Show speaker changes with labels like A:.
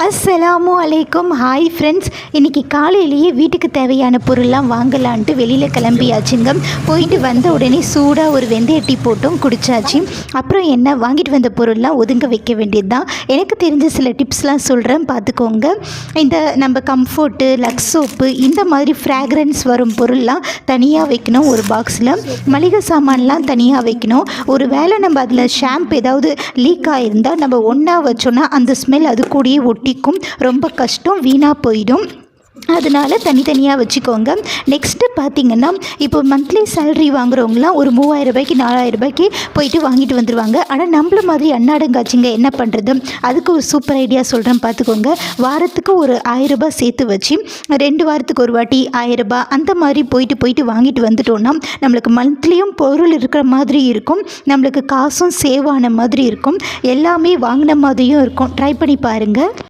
A: அஸ்ஸலாமு அலைக்கும். Hi friends, இன்றைக்கி காலையிலேயே வீட்டுக்கு தேவையான பொருள்லாம் வாங்கலான்ட்டு வெளியில் கிளம்பியாச்சுங்க. போயிட்டு வந்த உடனே சூடாக ஒரு வெந்தய டீ போட்டும் குடித்தாச்சு. அப்புறம் என்ன வாங்கிட்டு வந்த பொருள்லாம் ஒதுங்க வைக்க வேண்டியது தான். எனக்கு தெரிஞ்ச சில டிப்ஸ்லாம் சொல்கிறேன், பார்த்துக்கோங்க. இந்த நம்ம கம்ஃபோர்ட்டு, லக்ஸ் சோப்பு, இந்த மாதிரி ஃப்ராக்ரன்ஸ் வரும் பொருள்லாம் தனியாக வைக்கணும். ஒரு பாக்ஸில் மளிகை சாமான்லாம் தனியாக வைக்கணும். ஒரு வேளை நம்ம அதில் ஷாம்பு ஏதாவது லீக் ஆகிருந்தால் நம்ம ஒன்றா வச்சோன்னா அந்த ஸ்மெல் அது கூடயே ஒட்டிக்கும். ரொம்ப கஷ்டம், வீணாக போயிடும். அதனால் தனித்தனியாக வச்சுக்கோங்க. நெக்ஸ்ட்டு பார்த்திங்கன்னா, இப்போ மந்த்லி சேலரி வாங்குறவங்களாம் ஒரு 3000 ரூபாய்க்கு 4000 ரூபாய்க்கு போயிட்டு வாங்கிட்டு வந்துடுவாங்க. ஆனால் நம்மள மாதிரி அன்னாடங்காச்சிங்க என்ன பண்ணுறது? அதுக்கு ஒரு சூப்பர் ஐடியா சொல்கிறேன், பார்த்துக்கோங்க. வாரத்துக்கு ஒரு 1000 ரூபாய் சேர்த்து வச்சு 2 வாரத்துக்கு ஒரு வாட்டி 1000 ரூபாய் அந்த மாதிரி போயிட்டு வாங்கிட்டு வந்துட்டோன்னா நம்மளுக்கு மந்த்லியும் பொருள் இருக்கிற மாதிரி இருக்கும், நம்மளுக்கு காசும் சேவ் ஆன மாதிரி இருக்கும், எல்லாமே வாங்கின மாதிரியும் இருக்கும். ட்ரை பண்ணி பாருங்கள்.